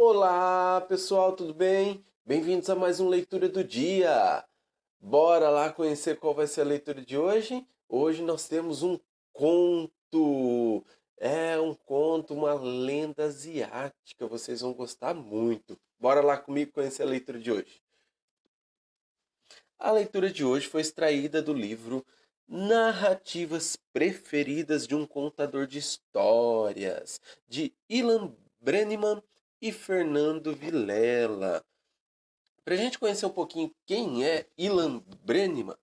Olá, pessoal, tudo bem? Bem-vindos a mais um Leitura do Dia. Bora lá conhecer qual vai ser a leitura de hoje? Hoje nós temos um conto. É um conto, uma lenda asiática. Vocês vão gostar muito. Bora lá comigo conhecer a leitura de hoje. A leitura de hoje foi extraída do livro Narrativas Preferidas de um Contador de Histórias, de Ilan Brenneman e Fernando Vilela. Para a gente conhecer um pouquinho quem é Ilan Brenneman,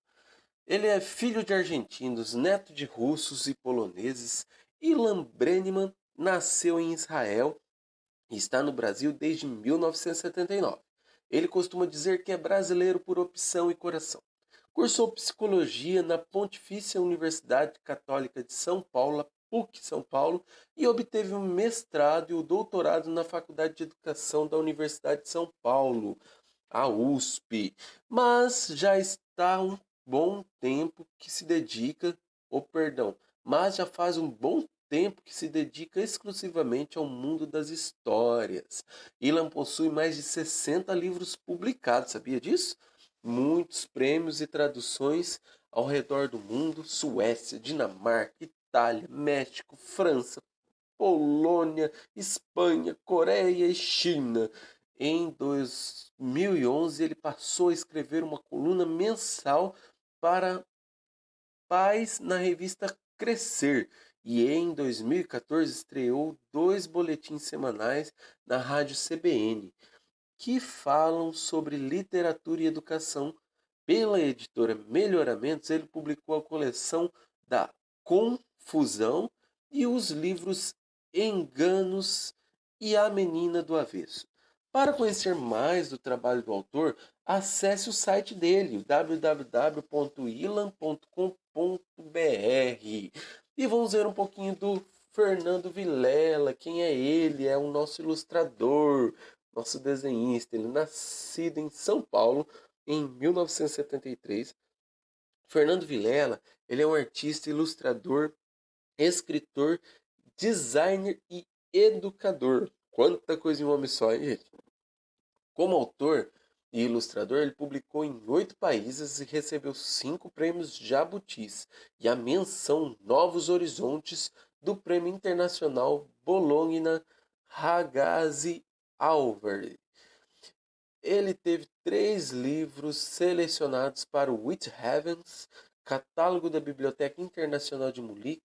ele é filho de argentinos, neto de russos e poloneses. Ilan Brenneman nasceu em Israel e está no Brasil desde 1979. Ele costuma dizer que é brasileiro por opção e coração. Cursou psicologia na Pontifícia Universidade Católica de São Paulo, a PUC São Paulo, e obteve o mestrado e o doutorado na Faculdade de Educação da Universidade de São Paulo, a USP. Mas já está há um bom tempo que se dedica, ou perdão, mas já faz um bom tempo que se dedica exclusivamente ao mundo das histórias. Ilan possui mais de 60 livros publicados, sabia disso? Muitos prêmios e traduções ao redor do mundo: Suécia, Dinamarca, Itália, México, França, Polônia, Espanha, Coreia e China. Em 2011, ele passou a escrever uma coluna mensal para pais na revista Crescer. E em 2014 estreou dois boletins semanais na rádio CBN, que falam sobre literatura e educação. Pela editora Melhoramentos, ele publicou a coleção da Confusão e os livros Enganos e A Menina do Avesso. Para conhecer mais do trabalho do autor, acesse o site dele, www.ilan.com.br. E vamos ver um pouquinho do Fernando Vilela. Quem é ele? É o nosso ilustrador, nosso desenhista. Ele nascido em São Paulo em 1973. Fernando Vilela, ele é um artista, ilustrador, escritor, designer e educador. Quanta coisa em um homem só, hein, gente? Como autor e ilustrador, ele publicou em 8 países e recebeu 5 prêmios Jabutis e a menção Novos Horizontes do Prêmio Internacional Bologna Ragazzi Award. Ele teve 3 livros selecionados para o Whithavens, catálogo da Biblioteca Internacional de Munique,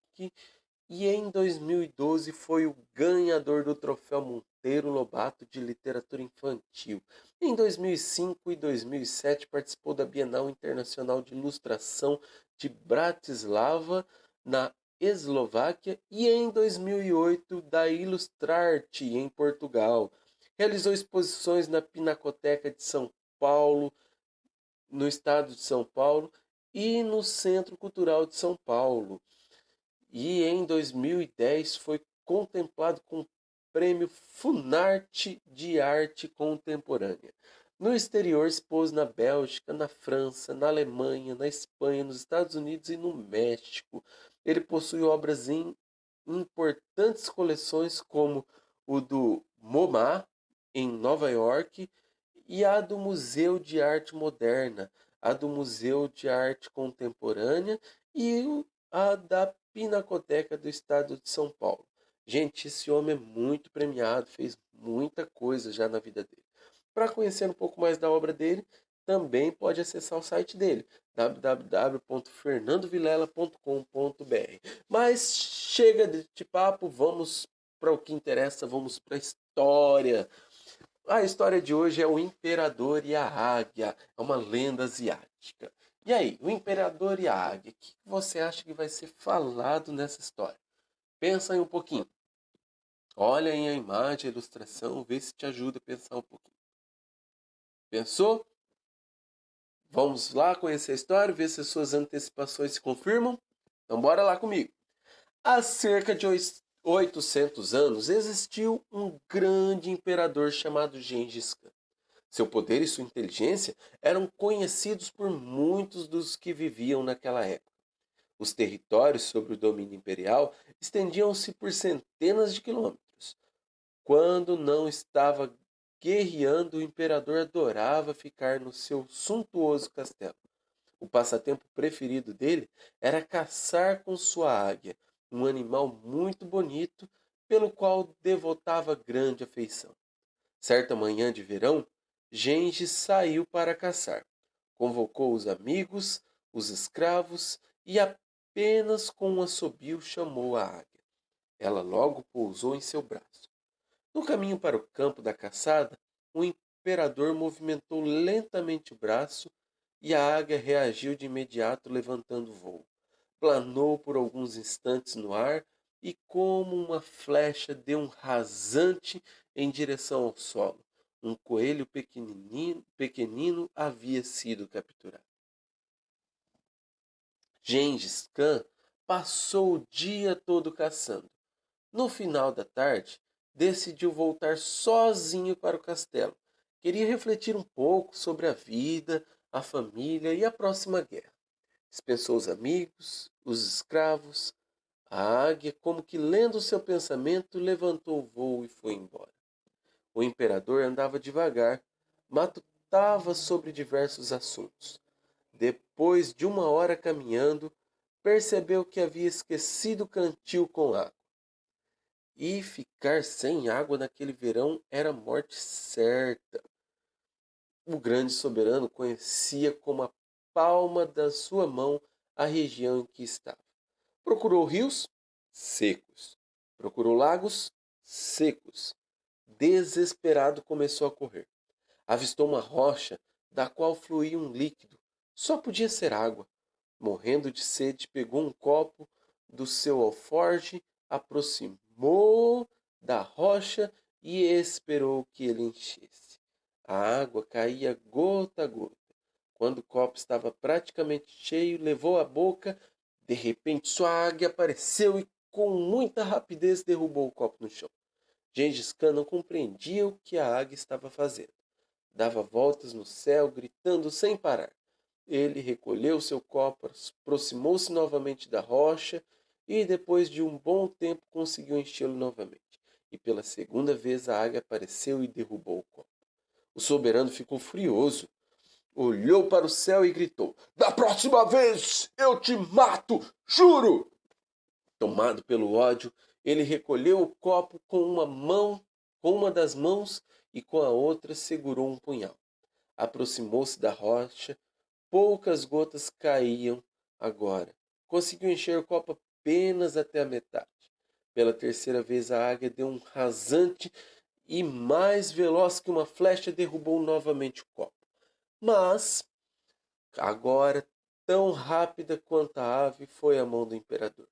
e em 2012 foi o ganhador do Troféu Monteiro Lobato de Literatura Infantil. Em 2005 e 2007 participou da Bienal Internacional de Ilustração de Bratislava, na Eslováquia, e em 2008 da Ilustrarte, em Portugal. Realizou exposições na Pinacoteca de São Paulo, no estado de São Paulo, e no Centro Cultural de São Paulo. E em 2010 foi contemplado com o Prêmio Funarte de Arte Contemporânea. No exterior, expôs na Bélgica, na França, na Alemanha, na Espanha, nos Estados Unidos e no México. Ele possui obras em importantes coleções como o do MoMA, em Nova York, e a do Museu de Arte Moderna, a do Museu de Arte Contemporânea e a da Pinacoteca do Estado de São Paulo. Gente, esse homem é muito premiado, fez muita coisa já na vida dele. Para conhecer um pouco mais da obra dele, também pode acessar o site dele, www.fernandovilela.com.br. Mas chega de papo, vamos para o que interessa, vamos para a história. A história de hoje é o Imperador e a Águia, é uma lenda asiática. E aí, o Imperador e a Águia, o que você acha que vai ser falado nessa história? Pensa aí um pouquinho. Olha aí a imagem, a ilustração, vê se te ajuda a pensar um pouquinho. Pensou? Vamos lá conhecer a história, ver se as suas antecipações se confirmam? Então bora lá comigo. Há cerca de 800 anos existiu um grande imperador chamado Gengis Khan. Seu poder e sua inteligência eram conhecidos por muitos dos que viviam naquela época. Os territórios sob o domínio imperial estendiam-se por centenas de quilômetros. Quando não estava guerreando, o imperador adorava ficar no seu suntuoso castelo. O passatempo preferido dele era caçar com sua águia, um animal muito bonito, pelo qual devotava grande afeição. Certa manhã de verão, Gengis saiu para caçar. Convocou os amigos, os escravos e apenas com um assobio chamou a águia. Ela logo pousou em seu braço. No caminho para o campo da caçada, o imperador movimentou lentamente o braço e a águia reagiu de imediato, levantando voo. Planou por alguns instantes no ar e, como uma flecha, deu um rasante em direção ao solo. Um coelho pequenino havia sido capturado. Gengis Khan passou o dia todo caçando. No final da tarde, decidiu voltar sozinho para o castelo. Queria refletir um pouco sobre a vida, a família e a próxima guerra. Dispensou os amigos, os escravos. A águia, como que lendo seu pensamento, levantou o voo e foi embora. O imperador andava devagar, matutava sobre diversos assuntos. Depois de uma hora caminhando, percebeu que havia esquecido o cantil com água. E ficar sem água naquele verão era morte certa. O grande soberano conhecia como a palma da sua mão a região em que estava. Procurou rios secos. Procurou lagos secos. Desesperado começou a correr. Avistou uma rocha da qual fluía um líquido. Só podia ser água. Morrendo de sede, pegou um copo do seu alforje, aproximou da rocha e esperou que ele enchesse. A água caía gota a gota. Quando o copo estava praticamente cheio, levou à boca. De repente, sua águia apareceu e, com muita rapidez, derrubou o copo no chão. Gengis Khan não compreendia o que a águia estava fazendo. Dava voltas no céu, gritando sem parar. Ele recolheu seu copo, aproximou-se novamente da rocha e, depois de um bom tempo, conseguiu enchê-lo novamente. E pela segunda vez a águia apareceu e derrubou o copo. O soberano ficou furioso. Olhou para o céu e gritou: "Da próxima vez eu te mato, juro!" Tomado pelo ódio, ele recolheu o copo com uma das mãos e com a outra segurou um punhal. Aproximou-se da rocha. Poucas gotas caíam agora. Conseguiu encher o copo apenas até a metade. Pela terceira vez a águia deu um rasante e, mais veloz que uma flecha, derrubou novamente o copo. Mas, agora, tão rápida quanto a ave foi a mão do imperador.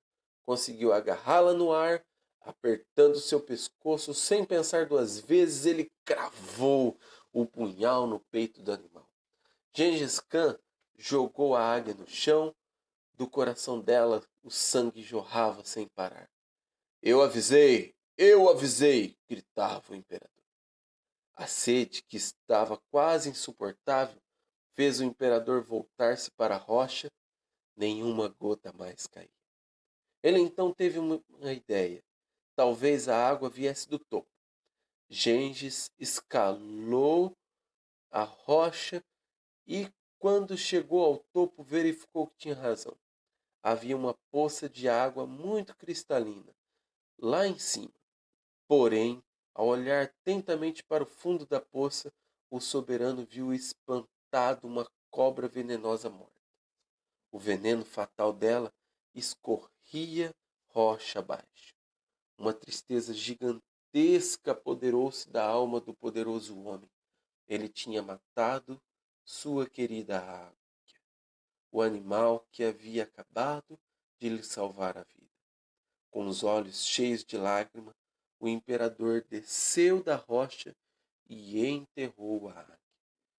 Conseguiu agarrá-la no ar, apertando seu pescoço sem pensar duas vezes, ele cravou o punhal no peito do animal. Gengis Khan jogou a águia no chão, do coração dela o sangue jorrava sem parar. Eu avisei, gritava o imperador. A sede, que estava quase insuportável, fez o imperador voltar-se para a rocha. Nenhuma gota mais caía. Ele então teve uma ideia. Talvez a água viesse do topo. Gengis escalou a rocha e, quando chegou ao topo, verificou que tinha razão. Havia uma poça de água muito cristalina lá em cima. Porém, ao olhar atentamente para o fundo da poça, o soberano viu espantado uma cobra venenosa morta. O veneno fatal dela escorria rocha abaixo. Uma tristeza gigantesca apoderou-se da alma do poderoso homem. Ele tinha matado sua querida águia, o animal que havia acabado de lhe salvar a vida. Com os olhos cheios de lágrimas, o imperador desceu da rocha e enterrou a águia.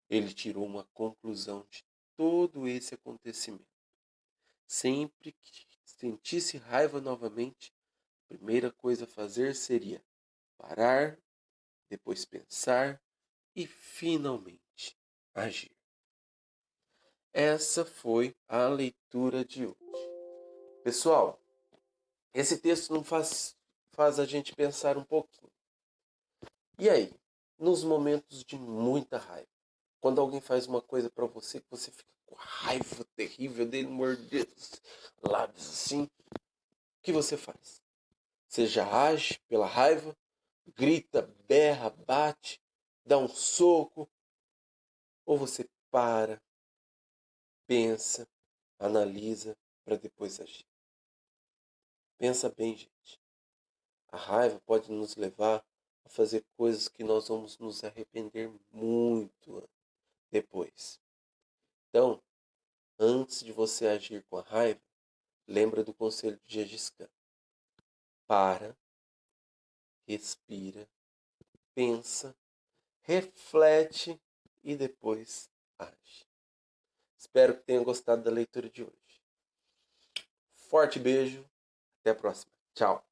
Ele tirou uma conclusão de todo esse acontecimento. Sempre que sentisse raiva novamente, a primeira coisa a fazer seria parar, depois pensar e finalmente agir. Essa foi a leitura de hoje. Pessoal, esse texto não faz a gente pensar um pouquinho. E aí? nos momentos de muita raiva. Quando alguém faz uma coisa pra você que você fica com raiva terrível dele, morder os lábios assim, o que você faz? Você já age pela raiva, grita, berra, bate, dá um soco, ou você para, pensa, analisa para depois agir? Pensa bem, gente. A raiva pode nos levar a fazer coisas que nós vamos nos arrepender muito depois. Então, antes de você agir com a raiva, lembra do conselho de Gengis Khan. Para, respira, pensa, reflete e depois age. Espero que tenham gostado da leitura de hoje. Forte beijo, até a próxima. Tchau.